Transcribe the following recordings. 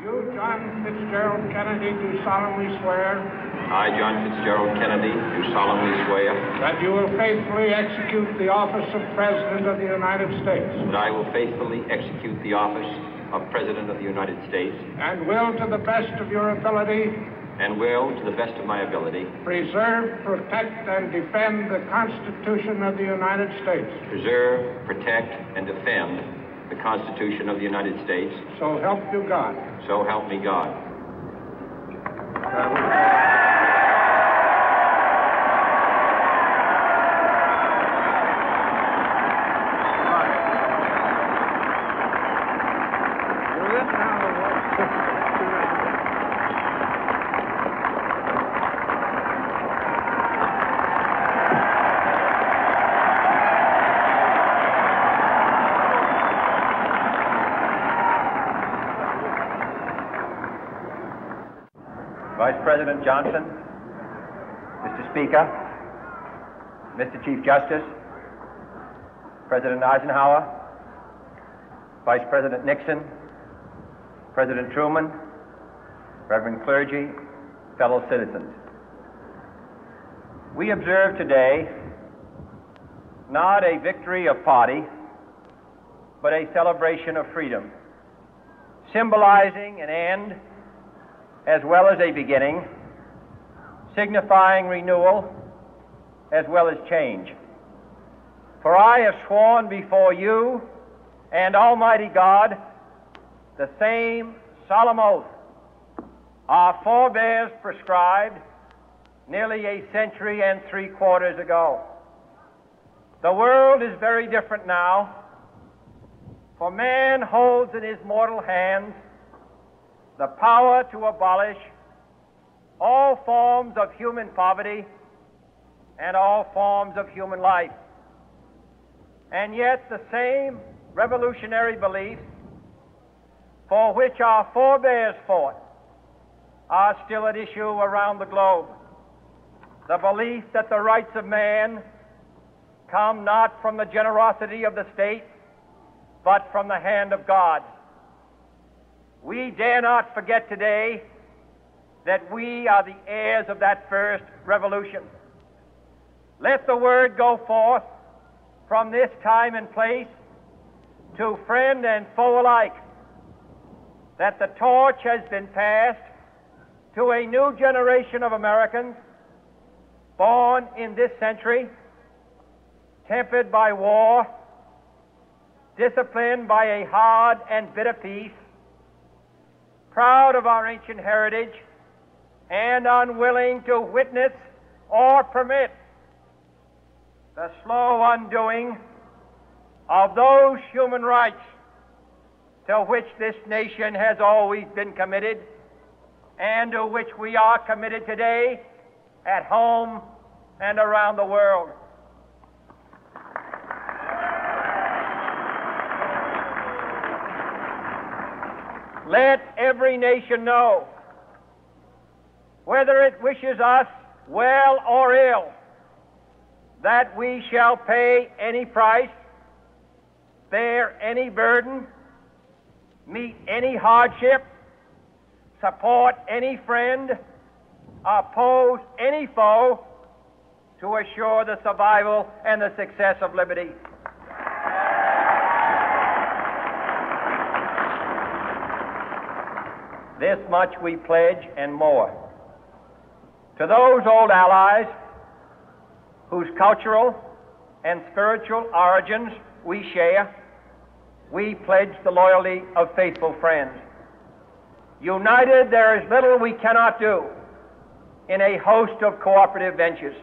You, John Fitzgerald Kennedy, do solemnly swear. I, John Fitzgerald Kennedy, do solemnly swear. That you will faithfully execute the office of President of the United States. That I will faithfully execute the office of President of the United States. And will, to the best of your ability. And will, to the best of my ability. Preserve, protect, and defend the Constitution of the United States. Preserve, protect, and defend the Constitution of the United States. So help you God. So help me God. Vice President Johnson, Mr. Speaker, Mr. Chief Justice, President Eisenhower, Vice President Nixon, President Truman, Reverend clergy, fellow citizens. We observe today not a victory of party, but a celebration of freedom, symbolizing an end as well as a beginning, signifying renewal as well as change. For I have sworn before you and Almighty God the same solemn oath our forebears prescribed nearly a century and 3/4 ago. The world is very different now, for man holds in his mortal hands the power to abolish all forms of human poverty and all forms of human life. And yet the same revolutionary beliefs for which our forebears fought are still at issue around the globe. The belief that the rights of man come not from the generosity of the state, but from the hand of God. We dare not forget today that we are the heirs of that first revolution. Let the word go forth from this time and place to friend and foe alike that the torch has been passed to a new generation of Americans born in this century, tempered by war, disciplined by a hard and bitter peace, proud of our ancient heritage, and unwilling to witness or permit the slow undoing of those human rights to which this nation has always been committed and to which we are committed today at home and around the world. Let every nation know, whether it wishes us well or ill, that we shall pay any price, bear any burden, meet any hardship, support any friend, oppose any foe to assure the survival and the success of liberty. This much we pledge and more. To those old allies whose cultural and spiritual origins we share, we pledge the loyalty of faithful friends. United, there is little we cannot do in a host of cooperative ventures.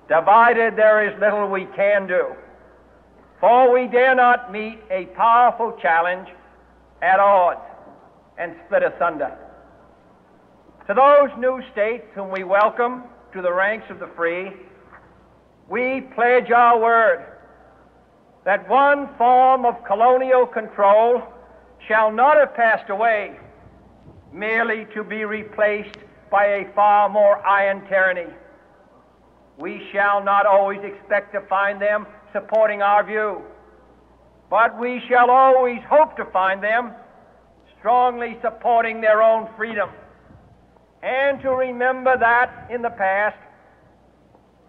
Divided, there is little we can do, for we dare not meet a powerful challenge at odds and split asunder. To those new states whom we welcome to the ranks of the free, we pledge our word that one form of colonial control shall not have passed away merely to be replaced by a far more iron tyranny. We shall not always expect to find them supporting our view, but we shall always hope to find them strongly supporting their own freedom, and to remember that in the past,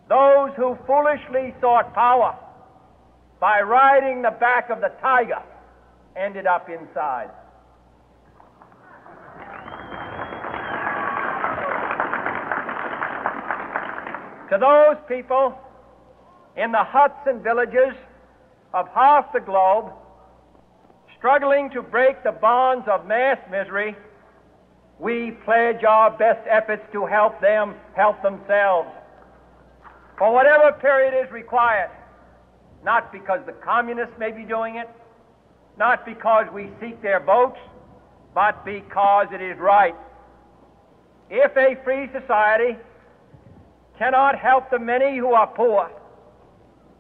those who foolishly sought power by riding the back of the tiger ended up inside. To those people in the huts and villages of half the globe struggling to break the bonds of mass misery, we pledge our best efforts to help them help themselves for whatever period is required, not because the communists may be doing it, not because we seek their votes, but because it is right. If a free society cannot help the many who are poor,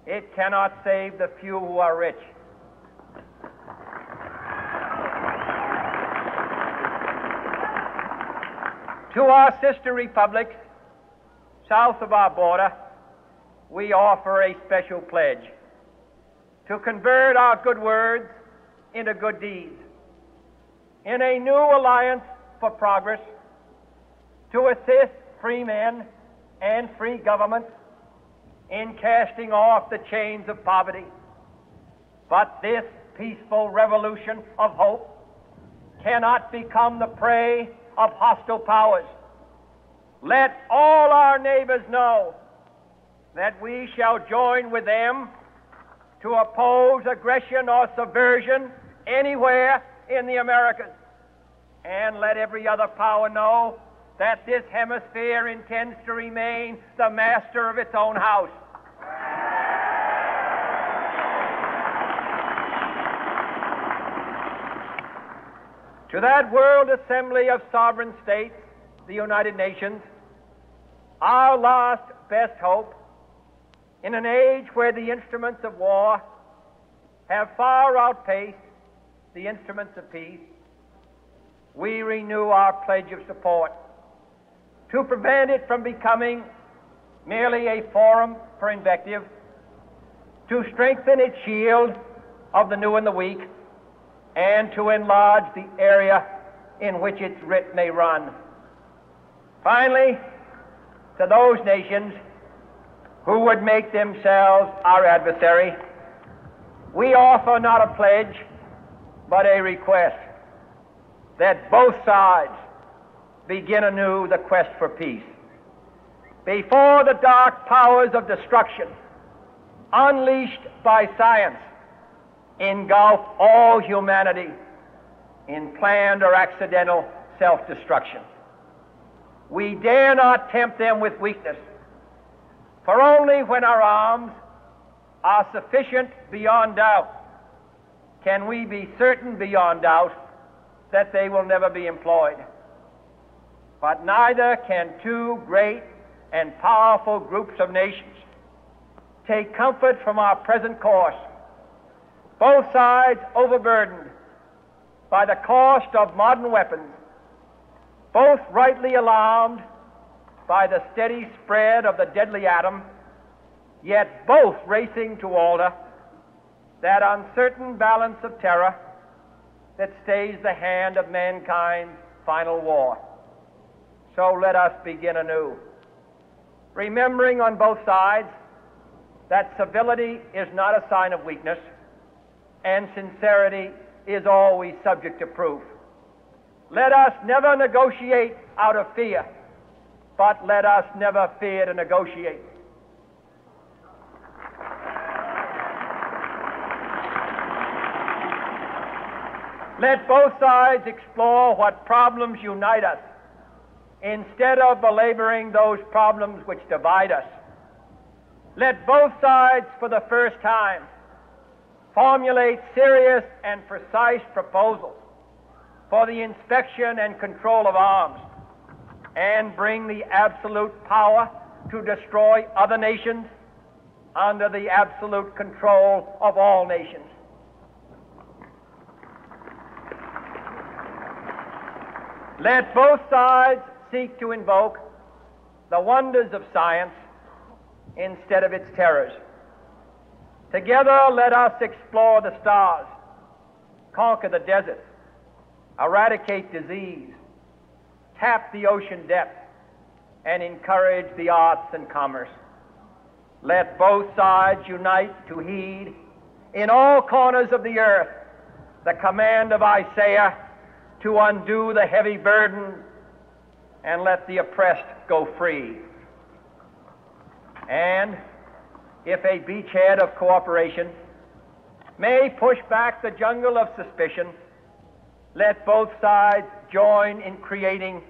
it cannot save the few who are rich. To our sister republics south of our border, we offer a special pledge to convert our good words into good deeds, in a new alliance for progress, to assist free men and free governments in casting off the chains of poverty. But this peaceful revolution of hope cannot become the prey of hostile powers. Let all our neighbors know that we shall join with them to oppose aggression or subversion anywhere in the Americas. And let every other power know that this hemisphere intends to remain the master of its own house. To that World Assembly of Sovereign States, the United Nations, our last best hope, in an age where the instruments of war have far outpaced the instruments of peace, we renew our pledge of support to prevent it from becoming merely a forum for invective, to strengthen its shield of the new and the weak, and to enlarge the area in which its writ may run. Finally, to those nations who would make themselves our adversary, we offer not a pledge, but a request that both sides begin anew the quest for peace. Before the dark powers of destruction, unleashed by science, engulf all humanity in planned or accidental self-destruction, we dare not tempt them with weakness, for only when our arms are sufficient beyond doubt can we be certain beyond doubt that they will never be employed. But neither can two great and powerful groups of nations take comfort from our present course, both sides overburdened by the cost of modern weapons, both rightly alarmed by the steady spread of the deadly atom, yet both racing to alter that uncertain balance of terror that stays the hand of mankind's final war. So let us begin anew, remembering on both sides that civility is not a sign of weakness, and sincerity is always subject to proof. Let us never negotiate out of fear, but let us never fear to negotiate. Let both sides explore what problems unite us, instead of belaboring those problems which divide us. Let both sides, for the first time, formulate serious and precise proposals for the inspection and control of arms, and bring the absolute power to destroy other nations under the absolute control of all nations. Let both sides seek to invoke the wonders of science instead of its terrors. Together, let us explore the stars, conquer the deserts, eradicate disease, tap the ocean depths, and encourage the arts and commerce. Let both sides unite to heed in all corners of the earth the command of Isaiah to undo the heavy burden and let the oppressed go free. And if a beachhead of cooperation may push back the jungle of suspicion, let both sides join in creating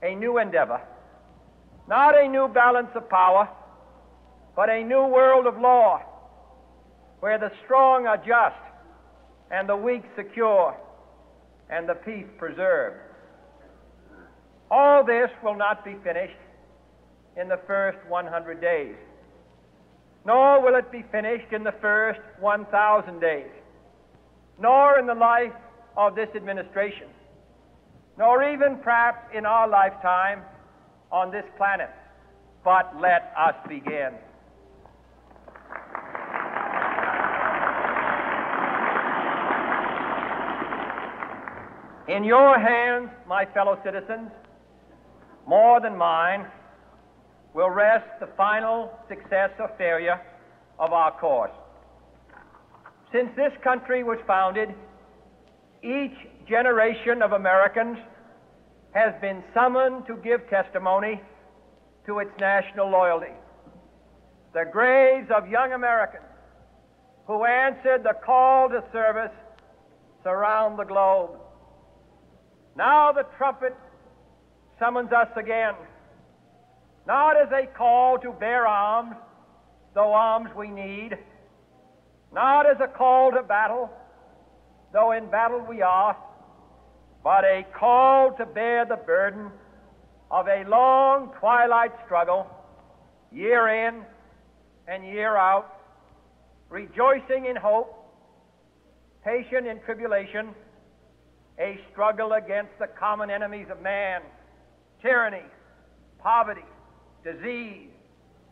a new endeavor, not a new balance of power, but a new world of law, where the strong are just and the weak secure and the peace preserved. All this will not be finished in the first 100 days, nor will it be finished in the first 1,000 days, nor in the life of this administration, nor even perhaps in our lifetime on this planet. But let us begin. In your hands, my fellow citizens, more than mine, will rest the final success or failure of our course. Since this country was founded, each generation of Americans has been summoned to give testimony to its national loyalty. The graves of young Americans who answered the call to service surround the globe. Now the trumpet summons us again, not as a call to bear arms, though arms we need, not as a call to battle, though in battle we are, but a call to bear the burden of a long twilight struggle, year in and year out, rejoicing in hope, patient in tribulation, a struggle against the common enemies of man, tyranny, poverty, disease,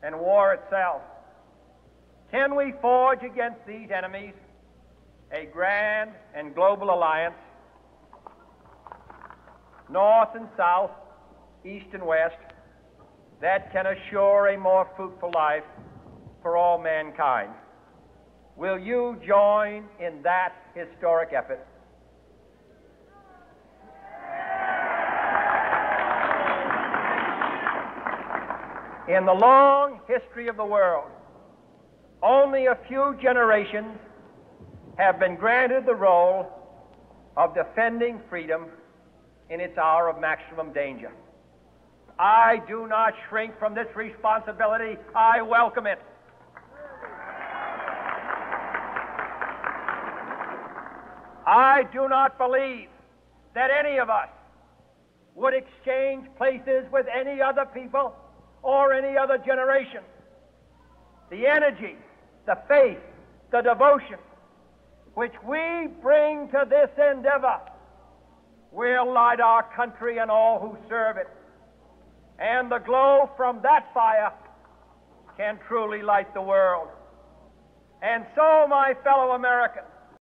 and war itself. Can we forge against these enemies a grand and global alliance, north and south, east and west, that can assure a more fruitful life for all mankind? Will you join in that historic effort? In the long history of the world, only a few generations have been granted the role of defending freedom in its hour of maximum danger. I do not shrink from this responsibility. I welcome it. I do not believe that any of us would exchange places with any other people or any other generation. The energy, the faith, the devotion which we bring to this endeavor will light our country and all who serve it. And the glow from that fire can truly light the world. And so, my fellow Americans,